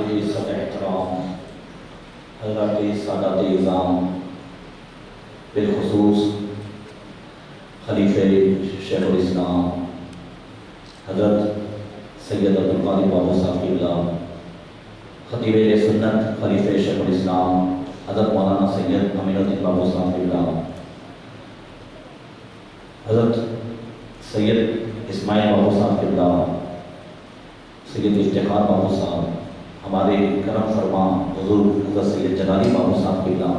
حاضر سب احترام حضرات سادات اعظام، بالخصوص خلیفہ شیخ الاسلام حضرت سید عبدالقادر بابا صاحب قبلہ، خطیب اہل سنت خلیفہ شیخ الاسلام حضرت مولانا سید امین الدین بابا صاحب قبلہ، حضرت سید اسماعیل بابا صاحب قبلہ، سید افتخار بابا صاحب، ہمارے کرم فرما حضور حضرت سید جلالی بابا صاحب قبلہ،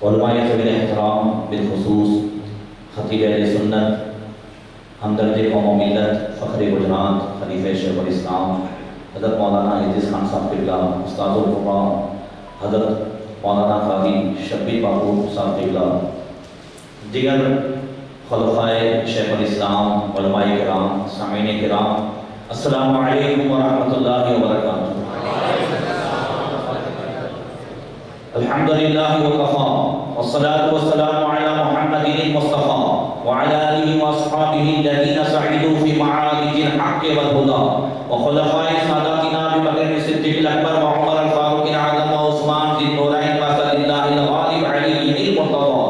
علماء ذوی احترام، بالخصوص خطیب اہل سنت ہمدرد قوم و ملت فخر گجرات خلیفہ شیخ الاسلام حضرت مولانا ادریس خان صاحب قبلہ، استاد القرآن حضرت مولانا قاضی شبیر بابو صاحب قبلہ، دیگر خلفائے شیخ الاسلام، علماء کرام، سامعین کرام، السلام علیکم ورحمۃ اللہ وبرکاتہ۔ الحمدللہ وکفا والصلاة والسلام علی محمد المصطفى وعلى آلہ واصحابہ الذین سعدوا فی معارج الحق والہدى وخلفاء ساداتنا ابی بکر الصدیق الاکبر وعمر الفاروق الاعظم وعثمان ذی النورین واسد اللہ الغالب علی المرتضى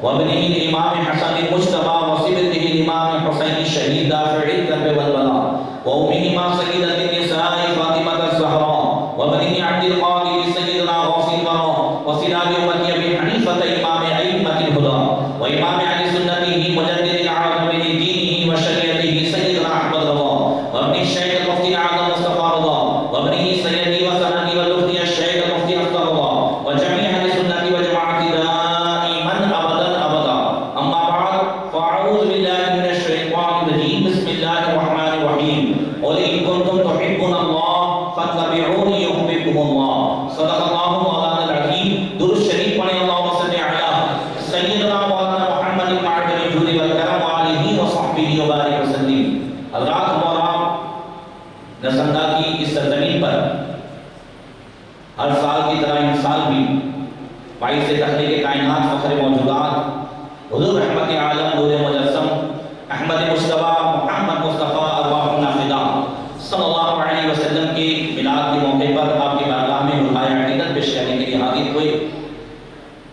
وابنہ الامام حسن المجتبى وصبته الامام حسین الشہید دافع الذنب والبلاء وامہما سیدۃ النساء فاطمہ الزہراء وابنہ عبد القادر سیدنا غوث الورى وسراج امتی ابی حنیفہ امام ائمۃ الہدى وامام اہل سنتہ مجدد العالم لدینہ وشریعتہ سیدنا احمد رضا وابن الشیخ المفتی الاعظم مصطفی رضا وابنہ سیدی وسندی والمفتی الشیخ المفتی اختر رضا وجميع اہل سنت وجماعت دائما ابدا ابدا، اما بعد فاعوذ باللہ من الشیطان الرجیم، بسم اللہ الرحمن الرحیم، قل ان کنتم تحبون اللہ فاتبعونی یحببکم اللہ، صدق اللہ مولانا العظیم۔ درود شریف پڑھیں، اللہم صلی علی سیدنا مولانا محمد المعدن الجود والکرم وآلہ وصحبہ وبارک وسلم۔ حضرات محترم، نسندہ کی اس سرزمین پر ہر سال کی طرح اس سال بھی باعث تخلیق کائنات فخر موجودات حضور رحمت عالم نور مجسم احمد مصطفیٰ محمد مصطفیٰ ارواحنا فدا صلی اللہ علیہ وسلم کی میلاد کے موقع پر آپ کی بارگاہ میں رہائے عقیدت پیش کرنے کے لیے حاضر ہوئے۔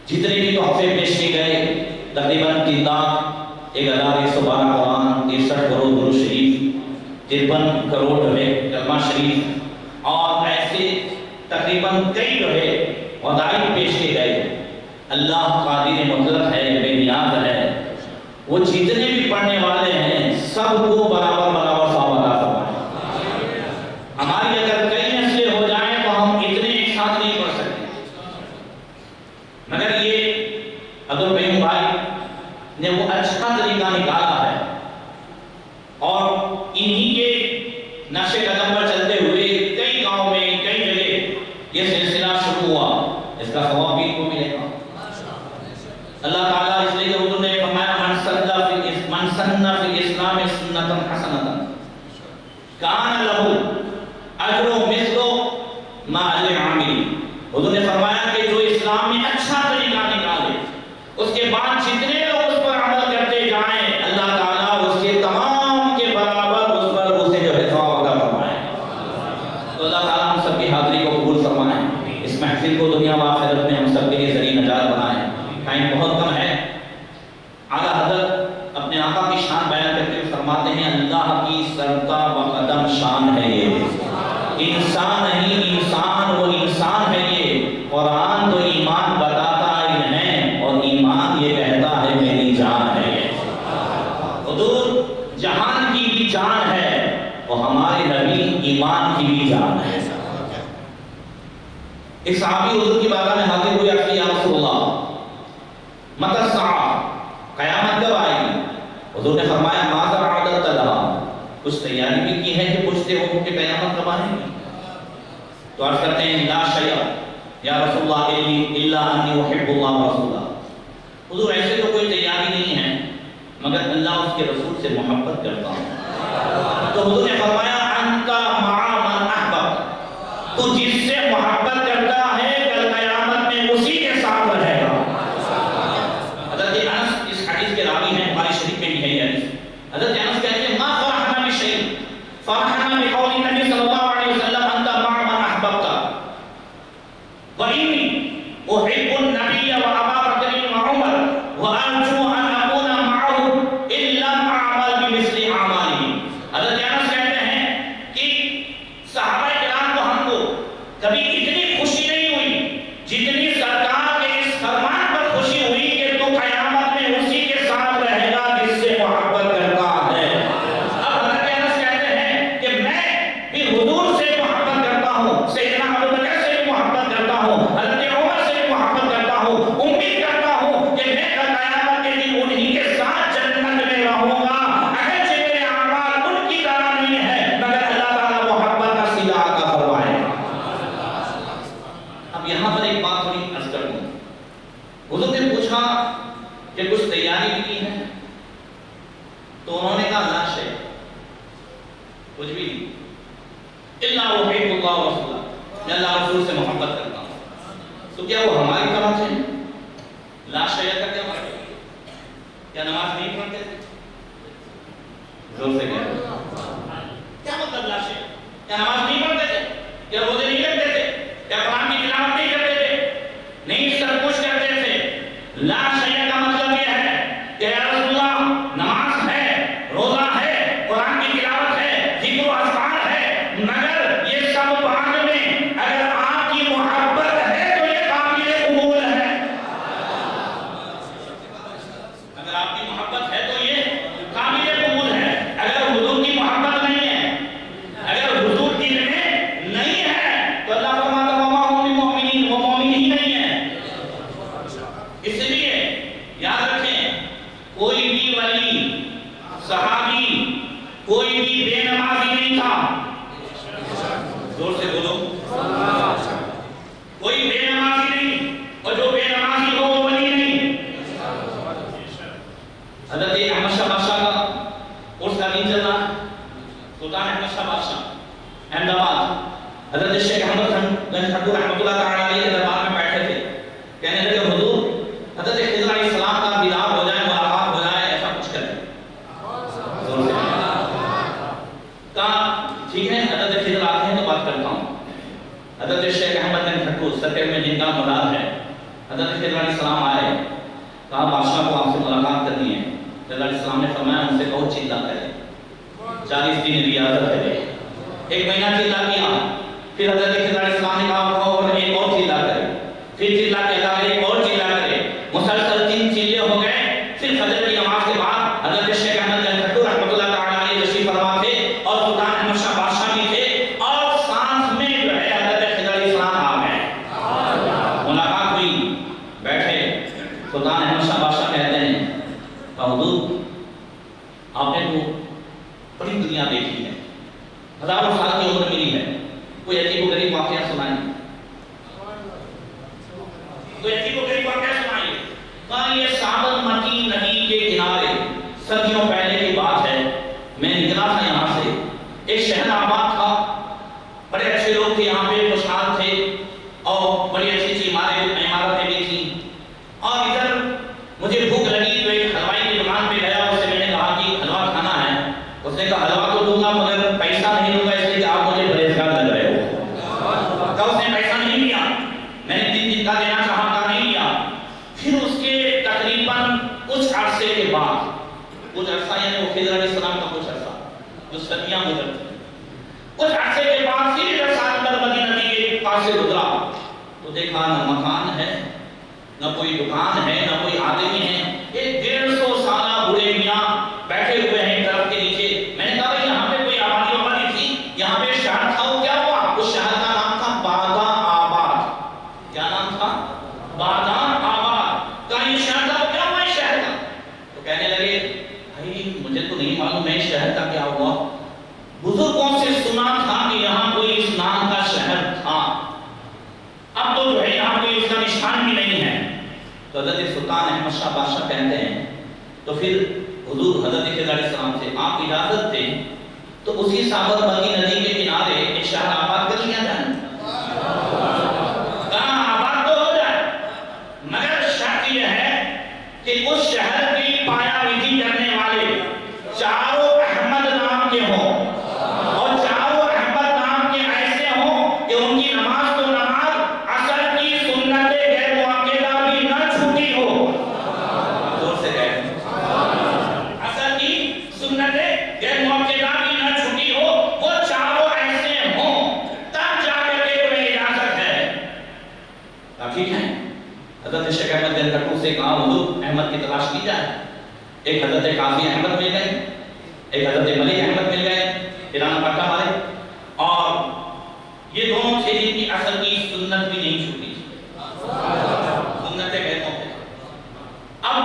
جتنے بھی تحفے پیش کیے گئے تقریباً 3,01,112 قرآن، 63 کروڑ درود شریف، 53 کروڑ کلمہ شریف اور ایسے تقریباً کئی ودائع پیش کیے گئے۔ اللہ قادر مطلق ہے، بے نیاز ہے، وہ جتنے بھی پڑھنے والے ہیں سب کو برابر برابر ثواب عطا فرمائے۔ ہماری اگر کئی نسلیں ہو جائیں تو ہم اتنے ایک ساتھ نہیں پڑھ سکتے، مگر یہ عبد البین بھائی نے وہ اچھا طریقہ نکالا ہے اور انہی کے نقش قدم پر چلتے ہوئے کئی گاؤں میں کئی جگہ یہ سلسلہ شروع ہوا، اس کا ثواب بھی کو ملے گا۔ اللہ تعالیٰ اس لیے کہ حضور نے فرمایا من سن فی الاسلام سنتا حسنتا کان لہ اجر مثل ما العامل۔ حضور نے فرمایا کہ جو اسلام میں اچھا طریقہ نکالے اس کے بعد جتنے لوگ اس پر عمل کرتے جائیں اللہ تعالیٰ اس کے تمام کے برابر اس پر اسے جو ہے ثواب عطا فرمائے۔ تو اللہ تعالیٰ ہم سب کی حاضری کو قبول فرمائے، اس محفل کو دنیا و آخرت میں ہم سب کے لیے ذریعہ نجات بنائے۔ ٹائم بہت کم ہے، اعلیٰ حضرت اپنے آقا کی شان بیان کرتے ہوئے فرماتے ہیں اللہ کی سرتا و قدم شان ہے یہ، انسان نہیں انسان وہ انسان ہے یہ، قرآن تو ایمان بتاتا ہے اور ایمان یہ کہتا ہے میری جان ہے یہ۔ حضور جہان کی بھی جان ہے اور ہمارے نبی ایمان کی بھی جان ہے۔ ایک صحابی حضور کی بارگاہ میں حاضر ہوئے، عرض کیا یا رسول اللہ متی الساعہ، قیامت کب آئے گی؟ حضور نے فرمایا ماذا اعددت لها، کچھ تیاری بھی کی ہے کہ پوچھتے ہو کہ قیامت کب آئے گی؟ تو عرض کرتے ہیں لا شیء یا رسول اللہ الا انی احب اللہ ورسولہ، حضور ایسے تو کوئی تیاری نہیں ہے مگر اللہ اس کے رسول سے محبت کرتا ہوں۔ تو حضور نے فرمایا انت مع من احببت، تو جس سے محبت کرتا ہے کل قیامت میں اسی کے ساتھ رہے گا۔ حضرت انس اس حدیث کے راوی ہیں، بخاری شریف میں بھی ہے یہ حدیث۔ حضرت انس کہتے ہیں ما فرحنا بشیء فرحنا بقول النبی صلی اللہ علیہ وسلم انت مع من احببت، کبھی اتنی خوشی نہیں ہوئی جتنی سرکار کے اس فرمان پر خوشی ہوئی کہ تو قیامت میں اسی کے ساتھ رہے گا جس سے محبت کرتا ہے۔ اب حضرت انس کہتے ہیں کہ میں بھی حضور سے محبت کرتا ہوں، سیدنا ابوبکر سے بھی محبت کرتا ہوں، حضرت عمر سے بھی محبت کرتا ہوں، امید کرتا ہوں کہ میں قیامت کے دن انہی کے ساتھ جنت میں رہوں گا، اگرچہ میرے اعمال ان کی طرح نہیں ہے مگر اللہ تعالیٰ محبت کا صلہ عطا فرمائے گا۔ اب یہاں پر ایک بات تھوڑی عرض کر دوں، حضور نے پوچھا کہ کچھ تیاری بھی کی ہے؟ تو انہوں نے کہا لا شیء، کچھ بھی نہیں، الا احب اللہ ورسولہ، میں اللہ رسول سے محبت کرتا ہوں۔ تو کیا وہ ہماری طرح سے لا شیء کا کیا مطلب ہے؟ کیا نماز نہیں پڑھتے تھے؟ زور سے کیا مطلب لا شیء؟ کیا نماز نہیں پڑھتے تھے؟ کیا روزے نہیں رکھتے تھے؟ کیا قرآن کی تلاوت نہیں کرتے تھے؟ نہیں، سب کچھ کرتے تھے۔ لا شیء کا مطلب یہ ہے کہ یا رسول اللہ نماز ہے، روزہ ہے، قرآن کی تلاوت ہے، ذکر و اذکار ہے، مگر یہ سب بعد میں، اگر آپ کی محبت ہے تو یہ قابل قبول ہے۔ اگر آپ کی محبت ہے تو یہ قابل قبول ہے۔ اگر حضور کی محبت نہیں ہے، اگر حضور دل میں نہیں ہے تو اللہ فرماتا ہے وما هم بمؤمنین، وہ مومن ہی نہیں ہے۔ اس لیے یاد رکھیں، کوئی بھی ولی، صحابی، کوئی بھی بے نمازی نہیں تھا۔ زور سے بولو، کوئی بے نمازی نہیں، اور جو بے نمازی ہو وہ ولی نہیں۔ حضرت احمد شاہ بادشاہ کا عرس کا دن چل رہا ہے، سلطان احمد شاہ بادشاہ احمد آباد حضرت شیخ احمد گنج کھٹو رحمۃ اللہ تعالی علیہ کے دربار میں بیٹھے تھے، کہنے لگے حضور حضرت خضر علیہ السلام کا دیدار ہو جائے، ملاقات ہو جائے، ایسا کچھ کریں۔ کہا ٹھیک ہے، حضرت خضر آتے ہیں تو بات کرتا ہوں۔ حضرت شیخ احمد گنج کھٹو سرکل میں جن کا مدار ہے، حضرت خضر علیہ السلام آئے، کہا بادشاہ کو آپ سے ملاقات کرنی ہے۔ خضر علیہ السلام نے فرمایا ان سے کہو چلہ کرے، 40 دن ریاضت کرے۔ 1 مہینہ چلہ کیا، پھر حضرت خضر علیہ السلام نے کہا اور ایک اور چلہ کرے، پھر چلہ کیا، ایک اور چلہ کرے، مسلسل 3 چلے ہو گئے۔ پھر فجر کی نماز کے بعد حضرت شیخ احمد گنج کھٹو رحمۃ اللہ تعالی علیہ تشریف فرما تھے، اور سلطان احمد شاہ بادشاہ بھی تھے، اور سانس میں جو ہے حضرت خضر علیہ السلام آ گئے، ملاقات ہوئی، بیٹھے۔ سلطان احمد شاہ بادشاہ کہتے ہیں حضور آپ نے تو بڑی دنیا دیکھی ہے، ہزاروں سال کی عمر ملی ہے، کوئی عجیب و غریب واقعہ سنائیں، کوئی عجیب و غریب واقعہ سنائیں۔ کہا یہ سابرمتی ندی کے کنارے صدیوں پہلے کی بات ہے، میں نکلا تھا یہاں سے، ایک شہر آباد تھا، بڑے اچھے لوگ تھے یہاں پہ، خوشحال تھے، اور بڑی اچھی اچھی عمارتیں بھی تھیں، اور ادھر مجھے بھوک لگی تو ایک حلوائی کی دکان پہ گیا، اس سے میں نے کہا کہ حلوہ کھانا ہے۔ اس نے کہا حلوہ تو دوں گا مگر پیسہ نہیں دوں گا، اس لیے کہ آپ مجھے پرہیزگار لگ رہے ہو۔ کہا اس نے پیسہ نہیں لیا، میں نے 3 دن کا دینا چاہا تھا، نہیں لیا۔ پھر اس کے تقریباً کچھ عرصے کے بعد، کچھ عرصہ یعنی وہ خضر علیہ السلام کا کچھ عرصہ جو صدیاں گزر تھی، کچھ عرصے کے بعد پھر ادھر سابرمتی ندی کے پاس سے گزرا تو دیکھا نہ مکان ہے، نہ کوئی دکان ہے، نہ کوئی آدمی ہے، ایک 150 سالہ بوڑھے میاں بیٹھے ہوئے ہیں ایک درخت کے نیچے۔ میں نے کہا بھائی یہاں پہ کوئی آبادی تھی، یہاں پہ شہر تھا، وہ کیا ہوا؟ اس شہر کا نام تھا بادام آباد۔ کیا نام تھا؟ بادام آباد۔ کہا یہ شہر تھا، کیا ہوا اس شہر کا؟ تو کہنے لگے بھائی مجھے تو نہیں معلوم ہے شہر کا کیا ہوا، بزرگوں سے سنا تھا کہ یہاں کوئی اس نام کا شہر تھا، اب تو جو ہے یہاں کوئی اس کا نشان بھی نہیں ہے۔ تو حضرت سلطان احمد شاہ بادشاہ کہتے ہیں تو پھر حضور حضرت خضر علیہ السلام سے آپ اجازت دیں تو اسی سابرمتی ندی کے کنارے ایک شہر آباد کر لیا جائے۔ کہاں آباد تو ہو جائے، مگر شرط یہ ہے کہ اس شہر کی پایا ویدھی کرنے والے چاروں احمد نام کے ہوں، اور چاروں احمد نام کے ایسے ہوں کہ ان کی نماز تو نماز، عصر کی سنت غیر مؤکدہ بھی نہ چھوٹی ہو۔ زور سے کہیں، عصر کی سنت غیر مؤکدہ بھی نہ چھوٹی ہو، وہ چاروں ایسے ہوں، تب جا کر کے تمہیں اجازت نتیجہ ہے. ایک حضرت قاضی احمد مل گئے, ایک حضرت ملک احمد مل گئے, ایران پٹا والے, اور یہ دونوں تھے جن کی اصل کی سنت بھی نہیں چھوٹی تھی, سنت غیر موقع. اب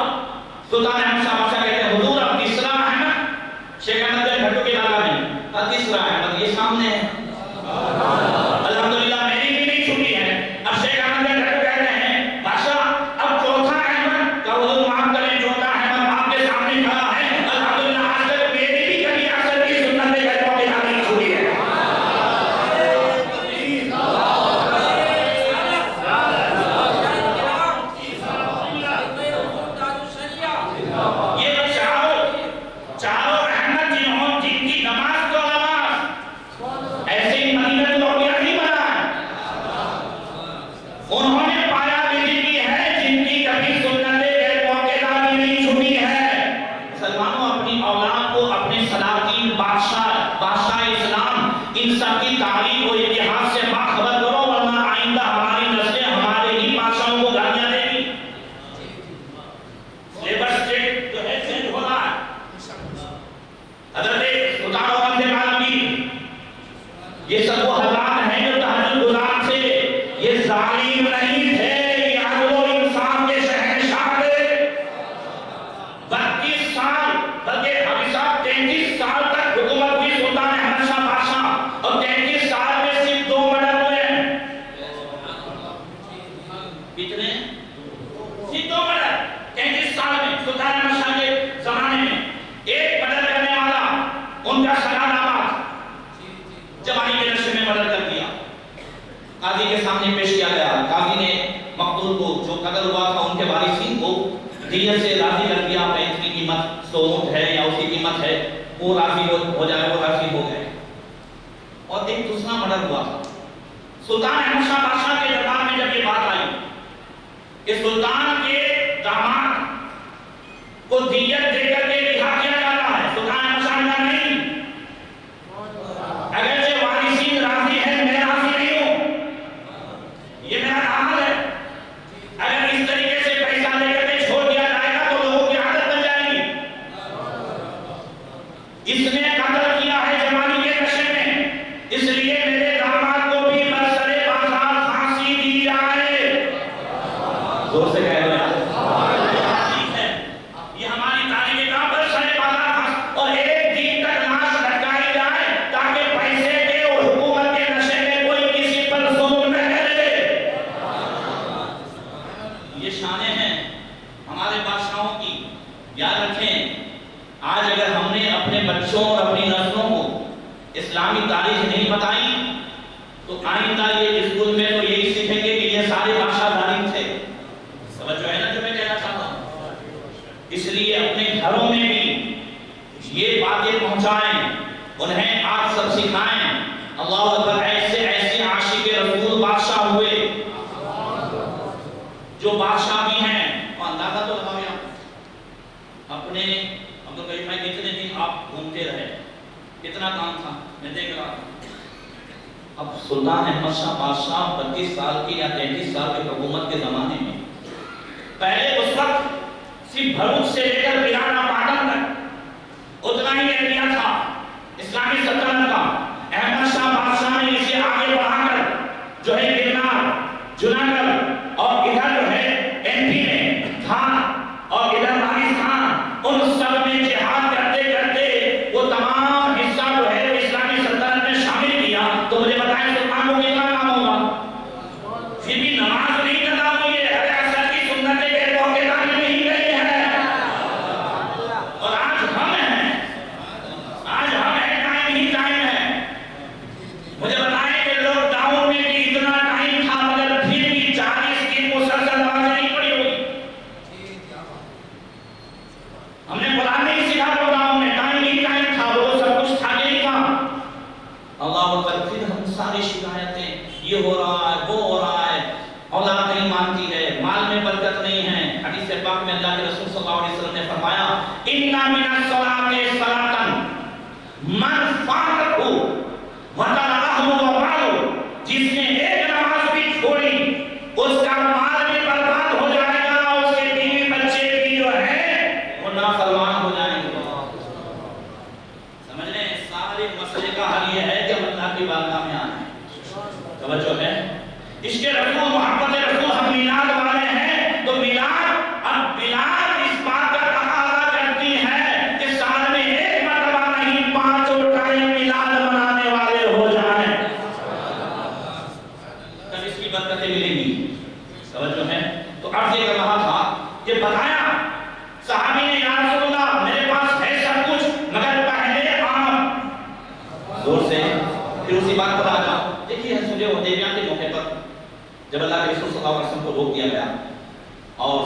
سلطان احمد شاہ بادشاہ کہتے ہیں حضور اب تیسرا احمد شیخ احمد کے گھٹو کے بالا میں, اب تیسرا احمد یہ سامنے ہے. الحمدللہ میری بھی نہیں چھوٹی ہے. اب شیخ احمد کے گھٹو کہتے ہیں بادشاہ اب چوتھا احمد کا حضور معاف کریں, چوتھا احمد آپ کے سامنے کھڑا ہے. الحمدللہ آج تک میری بھی کبھی اصل کی سنت غیر موقع نہیں چھوٹی ہے. قاضی کے سامنے پیش کیا گیا. قاضی نے مقتول کو جو قتل ہوا تھا ان کے وارثین کو دیت سے راضی کر دیا. پینٹ کی قیمت 100 اونٹ ہے یا اسی قیمت ہے, وہ راضی ہو جائے, وہ راضی ہو گئے. اور ایک دوسرا مرڈر ہوا تھا. سلطان احمد شاہ بادشاہ کے دربار میں جب یہ بات آئی کہ سلطان کے داماد کو دیت دے کر کے رہا کیا جاتا ہے, سلطان احمد شاہ نے کہا نہیں, اگرچہ وارثین راضی ہیں میں راضی نہیں ہوں, یہ میرا عمل ہے. اگر اس طریقے سے پیسہ لے کر کے چھوڑ دیا جائے گا تو لوگوں کی عادت بن جائے گی. اس نے قتل کیا ہے جوانی کے نشے میں, اس لیے میرے داماد کو بھی برسر بازار پھانسی دی جائے. زور سے کہہ دو یار. ٹھیک ہے, یہ ہماری تعلیم کا برسر بازار پھانسی, اور ایک دن تک لاش لٹکائی جائے تاکہ پیسے کے اور حکومت کے نشے میں کوئی کسی پر ظلم نہ کرے. یہ شانیں ہیں ہمارے بادشاہوں کی. یاد رکھیں, آج اگر ہم نے اپنے بچوں اور اپنی نسلوں کو اسلامی تاریخ نہیں بتائی تو آئندہ یہ اسکول میں تو یہی سیکھیں گے کہ یہ سارے بادشاہ ظالم تھے. سمجھ ہے نا جو میں کہنا چاہتا ہوں. اس لیے اپنے گھروں میں بھی یہ باتیں پہنچائیں, انہیں آپ سب سکھائیں. اللہ اکبر. ایسے ایسے عاشق رسول بادشاہ ہوئے جو بادشاہ بھی ہیں. اندازہ تو لگاؤ یار اپنے عبدالقیوم بھائی کتنے دن آپ گھومتے رہے, کتنا کام تھا میں دیکھ رہا تھا. اب سلطان احمد شاہ بادشاہ 32 سال کی یا 33 سال کی حکومت کے زمانے میں, پہلے اس وقت صرف بھروچ سے لے کر پیرانا پاٹن تک اتنا ہی ایریا تھا اسلامی سلطنت کا. احمد شاہ بادشاہ نے اسے آگے بڑھا کر جو ہے گرنار, جوناگڑھ اور ادھر جو ہے ایم پی میں تھان اور ادھر راجستھان, ان سب میں جہاد کرتے کرتے وہ تمام حصہ جو ہے اسلامی سلطنت میں شامل کیا. تو مجھے بتائیں سلطان کو کتنا کام ہوگا. پھر بھی نماز نہیں کرتا ہوں, یہ ہر اثر کی سنت کے موقع داری نہیں گئی ہے. اور آج ہم ہیں, آج ہم ہیں, ٹائم ہی ٹائم ہے. مجھے بتائیں کہ لوک ڈاؤن میں بھی اتنا ٹائم تھا مگر پھر بھی 40 دن مسلسل نماز نہیں پڑھی ہوئی. ہم نے قرآن نہیں سکھا لوک ڈاؤن میں, ٹائم ہی ٹائم تھا, وہ سب کچھ تھا نہیں کام. اللہ اکبر. پھر ہم ساری شکایتیں, یہ ہو رہا ہے, وہ ہو رہا ہے, اولاد نہیں مانتی ہے, مال میں برکت نہیں ہے. حدیث پاک میں اللہ کے رسول صلی اللہ علیہ وسلم نے فرمایا اِنَّ مِنَ الصَّلَاةِ صَلَاةً مَنْ فَاتَتْهُ وَتَرَكَهُ وَمَالُهُ. جس نے ایک نماز بھی چھوڑی اس کا مال بھی برباد ہو جائے گا, اس کے بیوی بچے بھی جو ہے توجہ ہے؟ عشق رسول، محبت رسول، ہم میلاد والے ہیں تو میلاد، اب میلاد اس بات کا تقاضا کرتی ہے کہ سال میں ایک مرتبہ نہیں 5 ٹائم میلاد منانے والے ہو جائیں، تب اس کی برکتیں ملیں گی۔ توجہ ہے؟ تو عرض یہ کر رہا تھا کہ بتایا صحابی نے، یا رسول اللہ میرے پاس ہے سب کچھ مگر پہلے آپ زور سے، پھر اسی بات پر آ جاؤ۔ دیکھیے صلح حدیبیہ کے موقع پر جب اللہ کے رسول صلی اللہ علیہ وسلم کو روک دیا گیا اور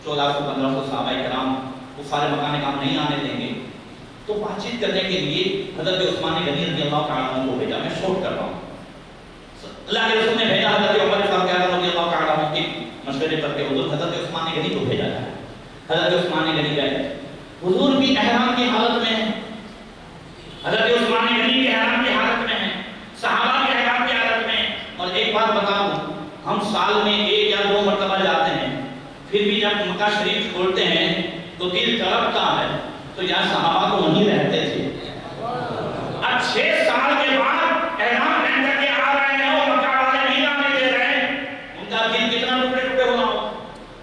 1400-1500 صحابہ کرام وہ سارے مکان کام نہیں آنے دیں گے، تو بات چیت کرنے کے لیے حضرت عثمان غنی رضی اللہ تعالیٰ عنہ کو بھیجا۔ میں شوٹ کر رہا ہوں، اللہ کے رسول نے بھیجا حضرت عمر فاروق رضی اللہ تعالیٰ عنہ کے مشورے پر کہ حضور حضرت عثمان غنی کو بھیجا جائے۔ حضرت عثمان غنی گئے، حضور بھی احرام کی حالت میں ہیں، حضرت عثمان غنی بھی احرام کی حالت میں ہیں، صحابہ بھی احرام کی حالت میں ہیں۔ اور ایک بات بتاؤں، ہم سال میں 1 یا 2 مرتبہ جاتے ہیں، پھر بھی جب مکہ شریف چھوڑتے ہیں تو دل تڑپتا ہے، تو یہاں صحابہ تو وہیں رہتے تھے۔ اب 6 سال کے بعد احرام پہن کر کے آ رہے ہیں اور مکہ والے نہیں آنے دے رہے ہیں، ان کا دل کتنا ٹکڑے ٹکڑے ہوا ہو،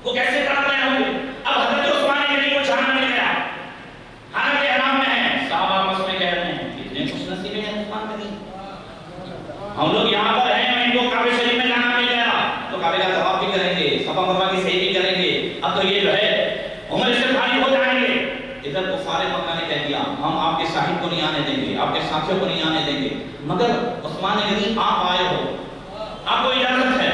وہ کیسے تڑپ رہے ہوں گے؟ اب حضرت عثمان غنی کو جانا مل گیا، حالت احرام میں ہے، صحابہ آپس میں کہہ رہے ہیں کتنے خوش نصیب ہیں عثمان غنی، ہم لوگ یہاں پر ہیں، ہمیں کو کعبہ شریف میں جانا مل گیا تو کعبے کا طواف بھی کریں گے، صفا مروا کی سعی بھی کریں گے، اب تو یہ جو ہے عمر سے بھاری ہو جائیں گے۔ ادھر کفار مکہ نے کہہ دیا ہم آپ کے صاحب کو نہیں آنے دیں گے، آپ کے ساتھیوں کو نہیں آنے دیں گے، مگر عثمان غنی آپ آئے ہو، آپ کو اجازت ہے،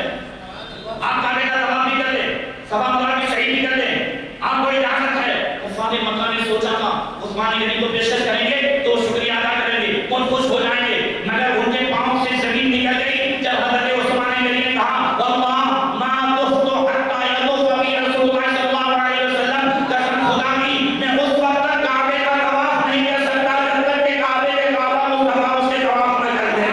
آپ کعبے کا طواف بھی کر لیں، صفا مروا کی سعی بھی کر لیں، آپ کو اجازت ہے۔ کفار مکہ نے سوچا تھا عثمان غنی کو پیشکش کریں گے تو شکریہ ادا کریں گے، ان خوش ہو جائیں گے، مگر ان کے پاؤں سے زمین نکل گئی جب حضرت عثمان غنی نے کہا واللہ ما طفت حتی یطوف بی رسول اللہ صلی اللہ علیہ وسلم، قسم خدا کی میں اس وقت تک کعبے کا طواف نہیں کر سکتا جب تک کہ کعبے کے کعبہ مصطفیٰ اس سے طواف نہ کر دے۔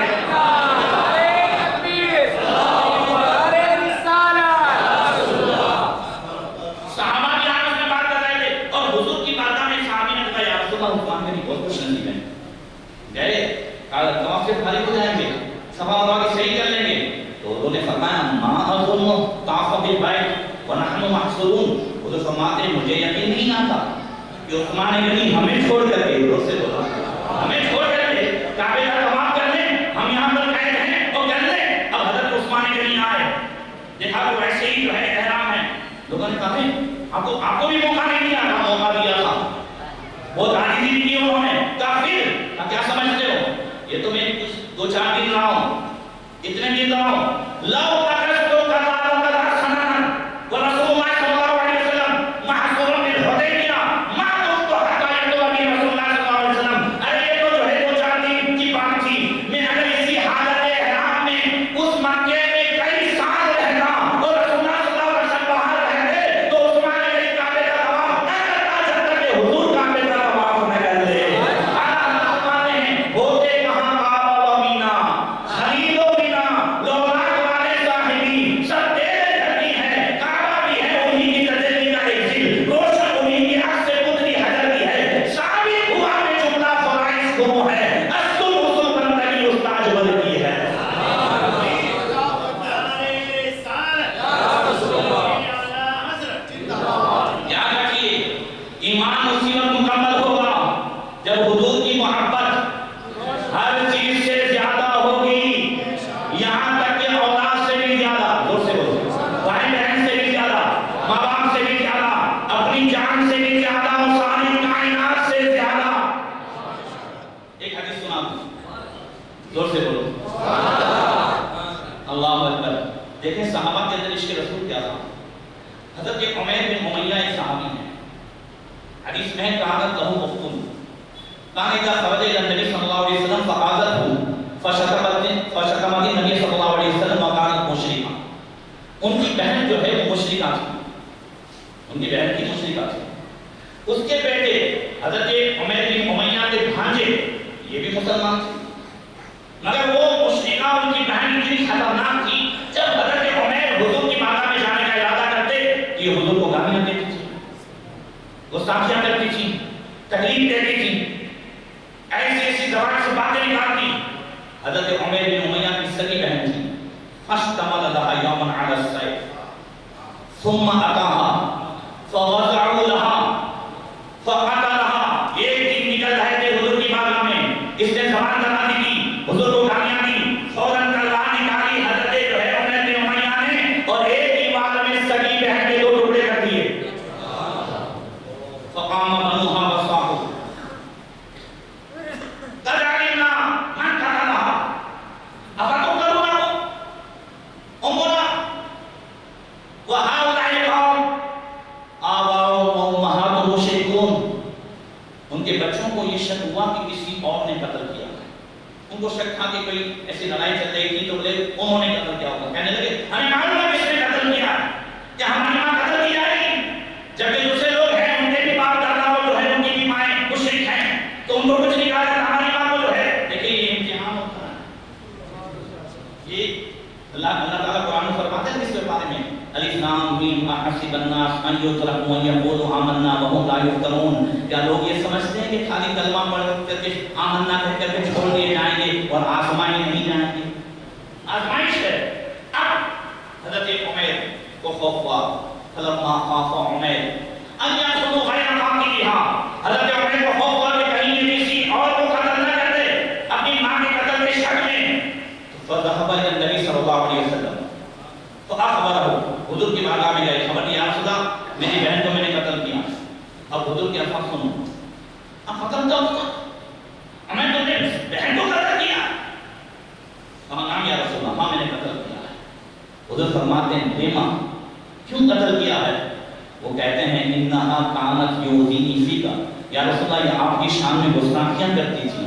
صحابہ بھی آپس میں بات کر رہے تھے اور حضور کی بارگاہ میں صحابی نے کہا یا رسول اللہ عثمان غنی بہت خوش نصیب ہیں، گئے طواف سے فارغ ہو جائیں گے، صفا مروا کی صحیح کر لیں گے، تو انہوں نے فرمایا ما اظن طاف بالبیت ونحن محصورون، حضور فرماتے ہیں مجھے یقین نہیں آتا کہ عثمان غنی ہمیں چھوڑ کر کے، حضور سے بولا ہمیں چھوڑ کر کے کعبے کا طواف کر لیں، ہم یہاں پر قید ہیں تو کر لیں۔ اب حضرت عثمان غنی آئے، دیکھا تو ویسے ہی جو ہے احرام ہے، لوگوں نے کہا آپ کو بھی موقع نہیں دیا تھا، موقع دیا تھا، بہت عاجزی بھی کی انہوں نے، کہا پھر کیا سمجھتے ہو یہ تو میں کچھ 2-4 دن رہا ہوں، اتنے دن رہا ہوں، لو تکستو قضا وقضا سنن ورسول اللہ صلی اللہ علیہ وسلم محصور بالحدیبیہ ما طفت حتی یطوف بی رسول اللہ صلی اللہ علیہ وسلم، ارے یہ تو جو ہے 2-4 دن کی بات تھی، میں اگر اسی حالت احرام میں اس مکے میں کئی سال رہتا اور رسول اللہ صلی اللہ علیہ وسلم باہر رہتے تو عثمان غنی کعبے کا طواف نہ کرتا جب تک کہ حضور کعبے کا طواف نہ کر لے۔ ہوتے کہاں کعبہ و مینا، خلید و مینا، لولاک والے صاحبی سب تیرے دھرتی ہے، کعبہ بھی ہے انہی کی تجلی کا ایک ذل، روشن انہی کی عکس قدری حجر بھی ہے، ثابت ہوا میں جملہ فرائض گم ہے، اصل اصول بندگی استاج بل کی ہے۔ یاد رکھیے ایمان اسی وقت مکمل ہوگا جب حضور کی محبت ہر چیز سے زیادہ ہوگی، یہاں تک کہ اولاد سے بھی زیادہ، زور سے بولو، بھائی بہن سے بھی زیادہ، ماں باپ سے بھی زیادہ، اپنی جان سے بھی زیادہ اور ساری کائنات سے زیادہ۔ ایک حدیث سنا دوں، زور سے بولو اللہ اکبر۔ دیکھیں صحابہ کے اندر عشق رسول کیا تھا۔ حضرت عمیر بن امیہ ایک صحابی ہیں، حدیث میں کہا لہو اختن کان اذا خرج الى النبي صلی اللہ علیہ وسلم فقاذته فشتمت النبي صلی اللہ علیہ وسلم وكانت مشرکہ، ان کی بہن جو ہے وہ مشرکہ تھی، ان کی بہن کی مشرکہ تھی، اس کے بیٹے حضرت عمیر بن امیہ کے بھانجے یہ بھی مسلمان تھے، مگر وہ مشرکہ ان کی بہن اتنی خطرناک تھی جب حضرت عمیر حضور کی بارگاہ میں جانے کا ارادہ کرتے یہ حضور کو گالیاں دیتی تھی، گستاخیاں کرتی تھی، تکلیف دیتی تھی، ایسی ایسی زبان سے باتیں نکالتی۔ حضرت عمیر بن امیہ کی سگی بہن تھی، فاشتمل لها يوما على السيف ثم أتاها فوضعوا لها فقتلها. ایک دن نکل رہے تھے حضور کی بارگاہ میں، اس نے زبان درازی کی، حضور کو گالیاں دی، فوراً تلوار نکالی حضرت جو ہے عمیر بن امیہ نے، اور ایک ہی بار میں سگی بہن کے دو ٹکڑے کر دیے. فقام بنوها وصاحوا قد علمنا من قتلها أفتقتلونه أمنا وهؤلاء القوم آباؤهم وأمهاتهم مشركون. ان کے بچوں کو یہ شک ہوا کہ کسی اور نے قتل کیا. ان کو شک تھا کہ کوئی ایسی لڑائی چل رہی تھی تو بولے انہوں نے قتل کیا ہوگا. کہنے لگے ہمیں معلوم ہے کس نے قتل کیا، کہ ہماری ماں قتل کی جائے گی، جبکہ دوسرے لوگ ہیں ان کے بھی باپ دادا جو ہے ان کی بھی مائیں مشرک ہیں، تو ان کو کچھ نہیں کہا جاتا. ہماری ماں کو جو ہے دیکھیے یہ امتحان ہوتا ہے. یہ اللہ تعالیٰ قرآن میں فرماتے ہیں اس کے بارے میں الف لام میم احسب الناس ان یترکوا ان یقولوا آمنا وهم لا یفتنون. کیا لوگ یہ سمجھتے ہیں کہ خالی کلمہ پڑھ کر کے آمنا کہہ کر کے چھوڑ دیے جائیں گے اور آزمائے نہیں جائیں گے؟ آزمائش ہے. اب حضرت عمیر کو خوف ہوا. فلما خاف عمیر ان یأخذوا غیر قاتلها، حضرت عمیر کو خوف ہوا کہ کہیں یہ کسی اور کو قتل نہ کر دے اپنی ماں کے قتل کے شک میں. فذهب الى النبي صلی اللہ علیہ وسلم فاخبره، حضور کی بارگاہ میں گئے، خبر دیا رسول اللہ میری بہن کو میں نے قتل کیا. اب حضور کے الفاظ سنو، اب قتل کیا ہوتا ہمیں تم نے بہن کو قتل کیا؟ کہا نام یا رسول اللہ ہاں میں نے قتل کیا ہے. حضور فرماتے ہیں بیما کیوں قتل کیا ہے؟ وہ کہتے ہیں انہا کانت یؤذینی فیک، یا رسول اللہ یہ آپ کی شان میں گستاخیاں کرتی تھی.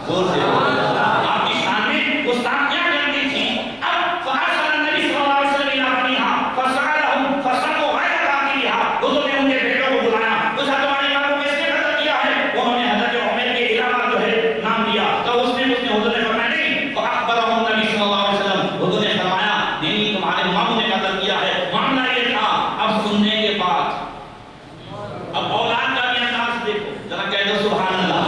زور سے آپ کی شان میں گستاخیاں کرتی تھی. اب فارسل النبی صلی اللہ علیہ وسلم الى بنیہا فسألہم فسقوا غیر قاتلها، حضور نے ان کے بیٹوں کو بلایا، پوچھا تمہاری ماں کو کس نے قتل کیا ہے؟ انہوں نے حضرت عمیر کے علاوہ جو ہے نام لیا. تو اس نے حضور نے فرمایا نہیں. فاخبرہم النبی صلی اللہ علیہ وسلم، حضور نے فرمایا نہیں تمہارے ماموں نے قتل کیا ہے. معاملہ یہ تھا. اب سننے کے بعد اب اولاد کا بھی انداز دیکھو ذرا، کہہ دو سبحان اللہ.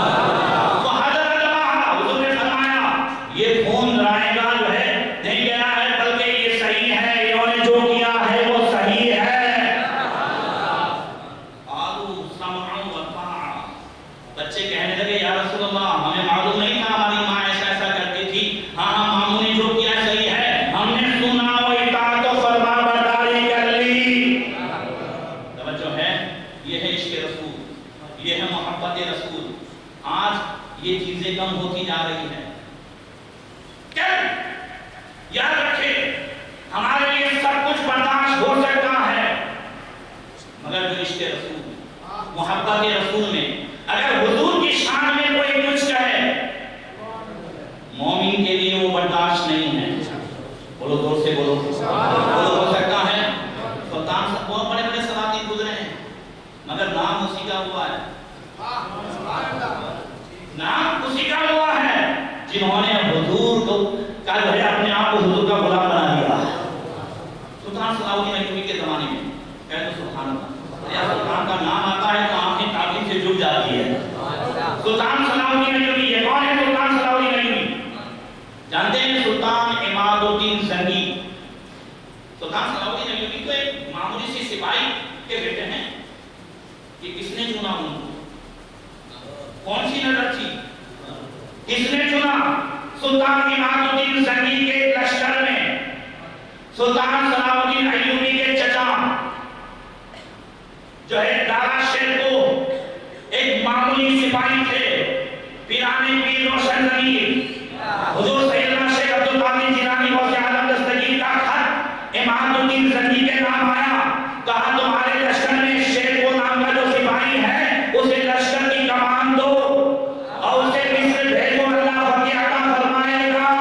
یہ خون رائے گا جو ہے نہیں گیا ہے بلکہ یہ صحیح ہے، انہوں نے جو کیا ہے وہ صحیح ہے. قالوا سمعا وطاعا، بچے کہنے لگے یا رسول اللہ ہمیں معلوم نہیں تھا ہماری ماں ایسا ایسا کرتی تھی. ہاں ماموں نے جو کیا صحیح ہے، ہم نے سنا و اطاعت و فرما برداری کر لی. توجہ ہے، یہ ہے عشق رسول، یہ ہے محبت رسول. آج یہ چیزیں کم ہوتی جا رہی ہیں. یاد رکھے ہمارے لیے سب کچھ برداشت ہو سکتا ہے، مگر جو عشق رسول محبت رسول میں اگر حضور کی شان میں کوئی کچھ کہے مومن کے لیے وہ برداشت نہیں ہے. بولو زور سے بولو. بولو ہو سکتا ہے سلطان صاحب بہت بڑے بڑے سلاطین گزرے ہیں مگر نام اسی کا ہوا ہے، نام اسی کا ہوا ہے جنہوں نے حضور کو کا جو ہے اپنے آپ کو حضور کا غلام بنا دیا. سلطان صلاح الدین ایوبی کے زمانے میں کہتے سبحان اللہ، یا سلطان کا نام آتا ہے تو آنکھیں تعظیم سے جھک جاتی ہے. سلطان صلاح الدین ایوبی، یہ کون ہے سلطان صلاح الدین ایوبی؟ جانتے ہیں سلطان عماد الدین زنگی. سلطان صلاح الدین ایوبی کو ایک معمولی سی سپاہی کے بیٹے ہیں کہ کس نے چنا ان کو؟ کون سی نظر تھی؟ کس نے چنا؟ سلطان عماد الدین زنگی کے لشکر میں سلطان صلاح الدین ایوبی کے چچا جو ہے دارا شیر کو ایک معمولی سپاہی تھے، پیرانے پیر روشن ضمیر حضور سیدنا شیخ عبدالقادر جیلانی غوث اعظم دستگیر کا خط عماد الدین زنگی کے نام آیا. کہا تمہارے لشکر میں شیر کو نام کا جو سپاہی ہے اسے لشکر کی کمان دو اور اسے مصر بھیجو، اللہ فتح عطا فرمائے گا.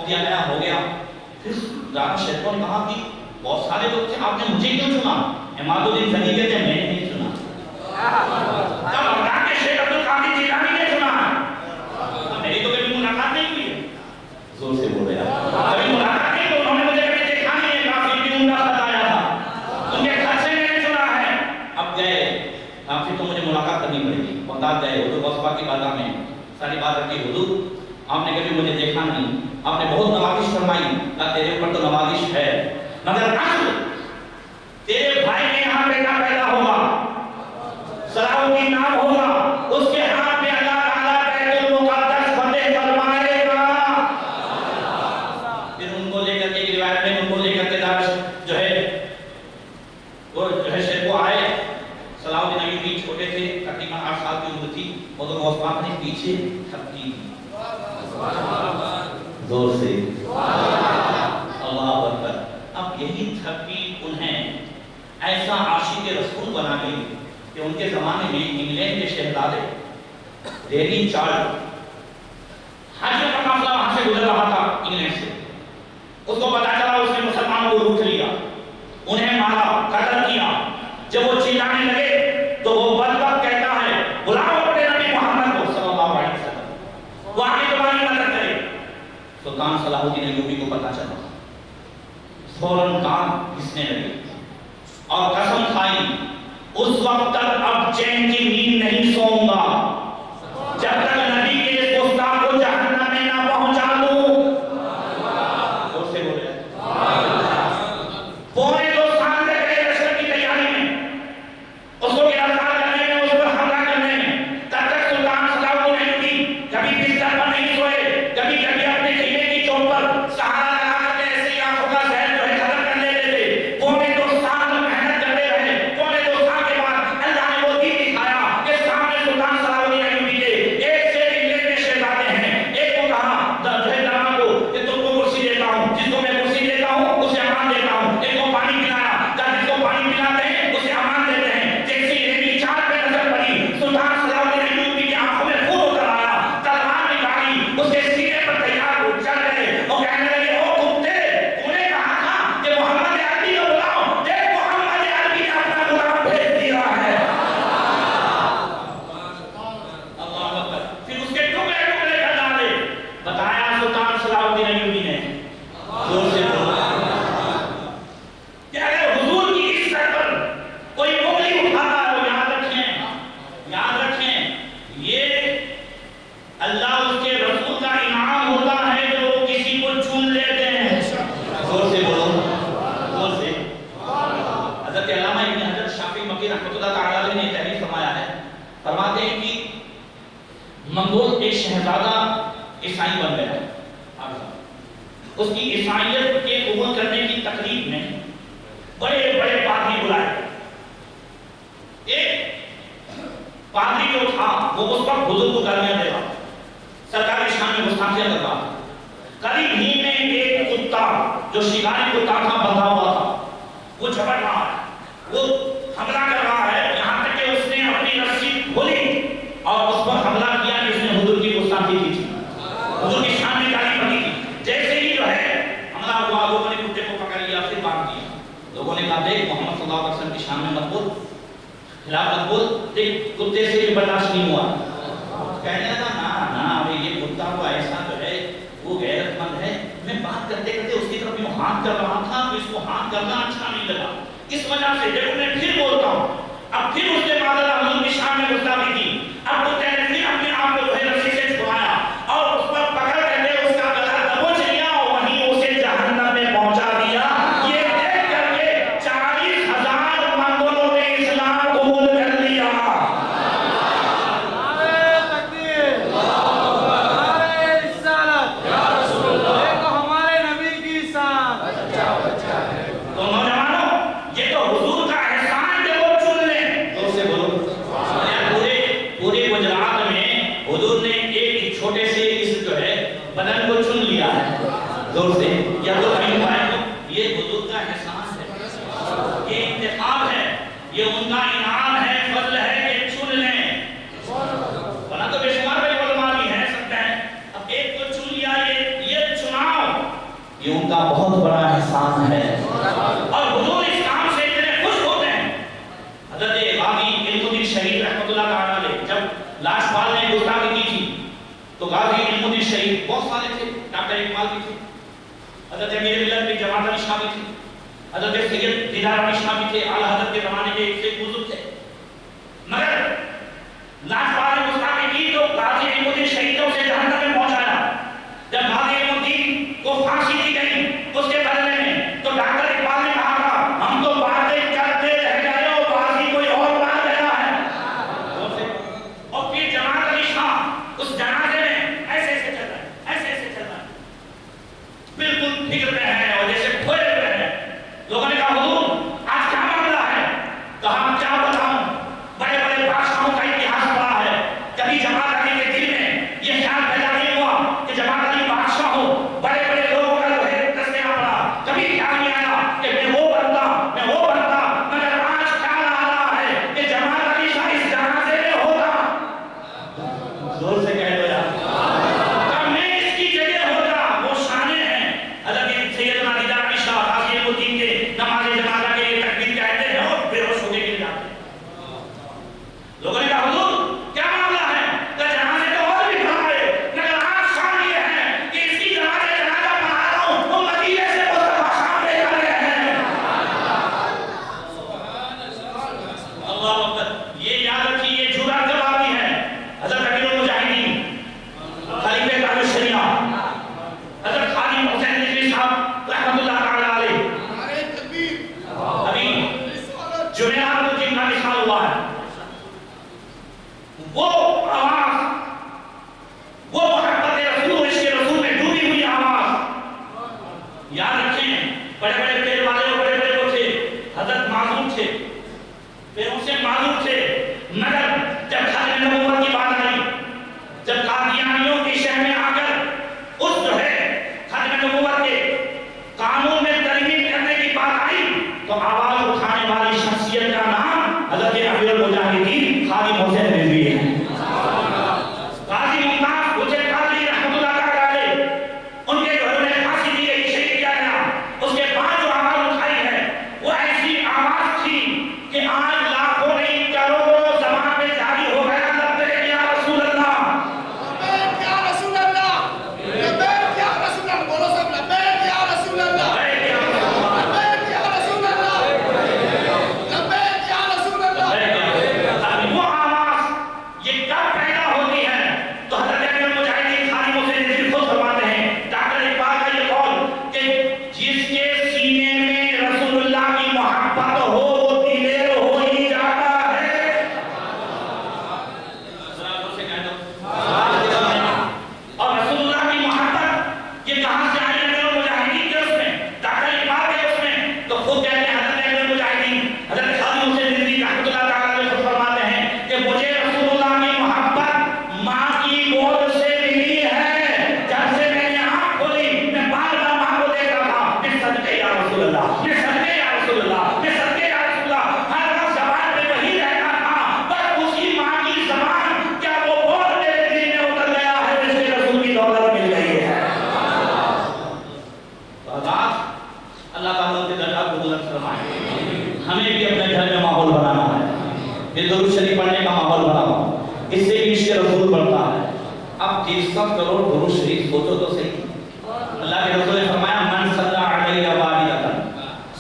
دیا گیا ہو گیا. پھر دارا شیر کو نے کہا کہ بہت سارے لوگ تھے آپ نے مجھے کیوں چنا؟ عماد الدین زنگی کہتے ہیں میں نے نہیں چنا. تب بغداد کے شیخ عبدالقادر جیلانی نے چنا. میری تو کبھی ملاقات نہیں ہوئی ہے. زور سے بول رہے ہیں کبھی ملاقات نہیں تو انہوں نے مجھے کبھی دیکھا نہیں ہے. کافی بھی عمدہ خط آیا تھا ان کے خط سے میں نے چنا ہے. اب گئے کافی تو مجھے ملاقات کرنی پڑے گی. بغداد گئے حضور غوث پاک کی بارگاہ میں ساری نے بات رکھی حضور آپ نے کبھی مجھے دیکھا نہیں، آپ نے بہت نوازش فرمائی، تیرے اوپر تو نوازش ہے، مگر تیرے بھائی میں یہاں بیٹا پیدا ہوگا، صلاح الدین نام ہوگا، اس کے ہاتھ میں اللہ تعالیٰ بیت المقدس فتح فرمائے گا۔ پھر ان کو لے کر کے ایک روایت میں ان کو لے کر کے جو ہے شیخ کو آئے، صلاح الدین ایوبی چھوٹے تھے، تقریباً 8 سال کی عمر تھی، اور غوث پاک نے پیچھے تھپکی دی، زور سے اللہ اکبر۔ اب یہی تھپکی انہیں ایسا عاشق رسول بنا گئی کہ ان کے زمانے میں انگلینڈ کے شہزادے ریلی چارلز حج کا قافلہ وہاں سے گزر رہا تھا انگلینڈ سے، اس کو پتا چلا اس نے مسلمانوں کو لوٹ لیا، انہیں مارا، قتل کیا۔ جب وہ چلانے لگے تو وہ بدبخت کہتا ہے بلاؤ اپنے نبی محمد کو صلی اللہ علیہ وسلم، وہ آگے تمہاری مدد کرے۔ سلطان صلاح الدین ایوبی کو پتا چلا، فوراً کام گھسنے لگے اور قسم کھائی اس وقت تک اب چین کی نیند نہیں سوؤں گا جب تک نبی کے اس گستاخ کو جہنم میں نہ پہنچا دوں۔ اور سے بولے پونے 2 سال تک گئے لشکر کی تیاری میں، اس کو گرفتار کرنے میں، اس پر حملہ کرنے میں، تب تک سلطان صلاح الدین ایوبی کبھی بستر پر نہیں سوئے، کبھی کبھی اپنے خیمے کی چوٹ پر سہارا لگا کر کے ایسی آنکھوں کا زہر جو ہے ختم کر لیتے تھے۔ پونے 2 سال محنت کرتے رہے، پونے 2 سال کے بعد اللہ نے وہ دین دکھایا کہ سامنے سلطان صلاح الدین ایوبی کے ایک سے انگلینڈ کے شہزادے ہیں، ایک کو کہا جو ہے داما کو کہ تم کو کرسی دیتا ہوں، جس کو میں کرسی دیتا ہوں اسے امان دیتا ہوں، ایک کو پانی پلایا، جس کو پانی پلاتے ہیں اسے امان دیتے ہیں۔ جیسی ریلی چال پہ نظر پڑی، سلطان صلاح الدین ایوبی کی آنکھوں میں خون اتر آیا، تلوار نکالی، اس کے سینے پر تیار ہو چل گئے اور کہنے لگے او کتے، تو نے کہا تھا کہ محمد عربی کو بلاؤ، دیکھ محمد عربی نے اپنا غلام بھیج دیا ہے۔ اللہ اکبر۔ پھر اس کے ٹکڑے ٹکڑے کر ڈالے، بتایا سلطان صلاح الدین ایوبی نے، زور سے کہ اگر حضور کی عزت پر کوئی انگلی اٹھاتا ہے تو یاد رکھیں یہ اللہ اس کے رسول کا انعام ہوتا ہے جو کسی کو چون لیتے ہیں۔ زور سے بولو، زور سے۔ حضرت علامہ ابن حجر شافعی مکی رحمۃ اللہ تعالی علیہ نے تحریر فرمایا ہے، فرماتے ہیں کہ منگول ایک شہزادہ عیسائی بن گیا، اس کی عیسائیت کے قبول کرنے کی تقریب میں بڑے بڑے پادری بلائے، ایک پادری جو تھا وہ اس وقت حضور کو گالیاں دے رہا، سرکاری شان میں گستاخیاں کر رہا، قریب ہی میں ایک کتا جو شکاری کتا تھا بندھا ہوا تھا، وہ جھپٹ رہا ہے، وہ حملہ کر رہا ہے، یہاں تک کہ اس نے اپنی رسی کھولی اور اس پر حملہ کیا کہ اس نے حضور کی گستاخی کی تھی، حضور کی شان میں گالی بکی تھی۔ جیسے ہی جو ہے حملہ ہوا، لوگوں نے کتے کو پکڑ لیا، پھر باندھ دیا، لوگوں نے کہا دیکھ محمد صلی اللہ علیہ وسلم کی شان میں مت بول، خلاف مت بول، دیکھ کتے سے بھی برداشت نہیں ہوا، کہنے لگا نا یہ کتا کو ایسا جو ہے وہ غیرت مند ہے، میں بات کرتے کرتے اس کی طرف یوں ہاتھ کر رہا تھا تو اس کو ہاتھ کرنا اچھا نہیں لگا، اس وجہ سے جب میں پھر بولتا ہوں، اب پھر اس نے معذرت حضور کی شان میں گستاخی کی، اب کتے نے پھر اپنے آپ کو جو ہے رسی سے چھڑایا اور اس پر پکڑ کر کے اس کا گلا دبوچ لیا اور وہیں اسے جہنم میں پہنچا دیا۔ یہ دیکھ کر کے 40,000 منگولوں نے اسلام قبول کر لیا۔ تو نوجوانوں یہ تو حضور کا احسان کہ وہ چن لیں، تو سے بولو پورے گجرات میں حضور نے ایک چھوٹے سے اس جو ہے بدن کو چن لیا ہے، زور سے یا تو کہیں پائے تو یہ حضور کا احسان ہے، یہ انتخاب ہے، یہ ان کا انعام ہے، فضل ہے کہ چن لیں، ورنہ تو بے شمار بے علماء بھی ہیں سکتے ہیں، اب ایک کو چن لیا، یہ چناؤ یہ ان کا بہت بڑا احسان ہے، اور حضور اس کام سے اتنے خوش ہوتے ہیں۔ حضرت غازی علم الدین شہید رحمۃ اللہ تعالی علیہ جب لاجپال نے گستاخی کی تھی تو غازی علم الدین شہید بہت سارے تھے، ڈاکٹر اقبال بھی تھے، حضرت امیر ملت بن جماعت علی شاہ بھی تھے، حضرت سید دیدار علی شاہ بھی تھے، اعلیٰ حضرت کے زمانے کے ایک سے بزرگ تھے، مگر لاجپال نے گستاخی کی تو غازی علم الدین شہید حقانیوں کی شہر میں آ کر اس جو ہے ختم نبوت کے قانون میں ترمیم کرنے کی بات آئی تو آواز اٹھانے والی شخصیت کا نام حضرت امیر المجاہدین خادم حسین رضوی ہے. غازی ممتاز حسین قادری رحمۃ اللہ تعالی علیہ ان کے گھر میں پھانسی دی گئی، شہید کیا گیا. اس کے بعد جو آواز اٹھائی ہے وہ ایسی آواز تھی کہ آج لاکھوں نہیں کروڑوں زبان میں جاری ہو گیا لبیک یا رسول اللہ، لبیک یا رسول اللہ، لبیک یا رسول اللہ. بولو سب لبیک یا رسول اللہ، لبیک یا رسول اللہ، لبیک یا رسول اللہ. اب وہ آواز یہ کب پیدا ہوتی ہے تو حضرت امیر المجاہدین خادم حسین رضوی خود فرماتے ہیں ڈاکٹر اقبال کا یہ قول کہ جس کے سینے میں رسول اللہ کی محبت ہو وہ دلیر ہو ہی جاتا ہے. اور رسول اللہ کی محبت یہ کہاں سے آئی امیر المجاہدین کے اس میں، ڈاکٹر اقبال کے اس میں؟ تو خود کہتے ہیں حضرت امیر المجاہدین حضرت خادم حسین رضوی رحمۃ اللہ تعالی علیہ خود فرماتے ہیں کہ مجھے رسول اللہ کی محبت ماں کی گود سے ملی ہے. جب سے میں نے آنکھ کھولی میں بار بار ماں کو دیکھ رہا تھا، میں صدقے یا رسول اللہ، میں صدقے یا رسول اللہ، میں صدقے یا رسول اللہ. ہر وقت زبان پہ وہی رہتا تھا، پر اسی ماں کی زبان کیا وہ بول میرے دل میں اتر گیا ہے جس کے رسول کی دولت مل گئی ہے. اللہ تعالیٰ کے درجات کو بلند فرمائے. ہمیں بھی اپنے گھر میں ماحول بنانا ہے، یہ درود شریف پڑھنے کا ماحول بنانا، اس سے بھی عشق رسول بڑھتا ہے. اب 63 کروڑ درود شریف سوچو تو صحیح. اللہ کے رسول نے فرمایا من صلی علیہ والدہ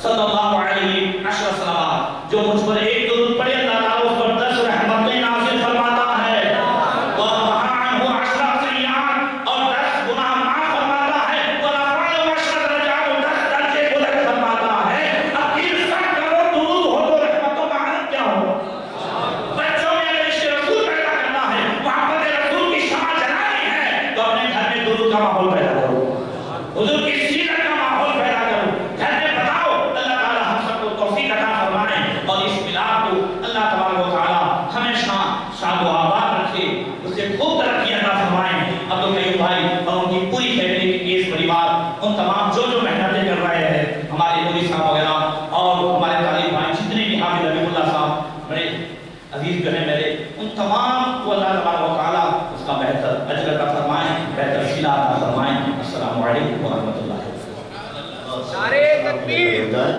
صلی اللہ علیہ 10 صلوات، جو مجھ پر ایک درود پڑھے اللہ تعالیٰ اس پر 10 رحمتیں نازل فرماتا ہے. اور وہاں عنہ 10 سیئات اور 10 گناہ معاف فرماتا ہے. اور افعال 10 درجات اور 10 درجے بلند فرماتا ہے. اب 63 کروڑ درود ہو تو رحمتوں کا عدد کیا ہو؟ بچوں میں اگر عشق رسول پیدا کرنا ہے، محبت رسول کی شمع جلانی ہے تو اپنے گھر میں درود کا ماحول پیدا کرو، حضور کی سیرت کا ماحول پیدا کرو. گھر میں بتاؤ. اللہ تعالیٰ ہم سب کو توفیق عطا فرمائے اور اس ملاد کو اللہ تبارک و تعالیٰ ہمیشہ شاد و آباد رکھے، اس سے خوب ترقی عطا فرمائے. عبد القیوم بھائی اور ان کی پوری فیملی کی کیس پریوار، ان تمام جو محنتیں کر رہے ہیں، ہمارے مودی صاحب وغیرہ اور ہمارے طالب بھائی جتنے بھی حافظ ربیع اللہ صاحب بڑے عزیز جو ہیں میرے، ان تمام کو اللہ تبارک و تعالیٰ اس کا بہتر اجر عطا فرمائے، بہتر صلہ عطا فرمائے. السلام علیکم ورحمۃ اللہ. نعرے تکبیر.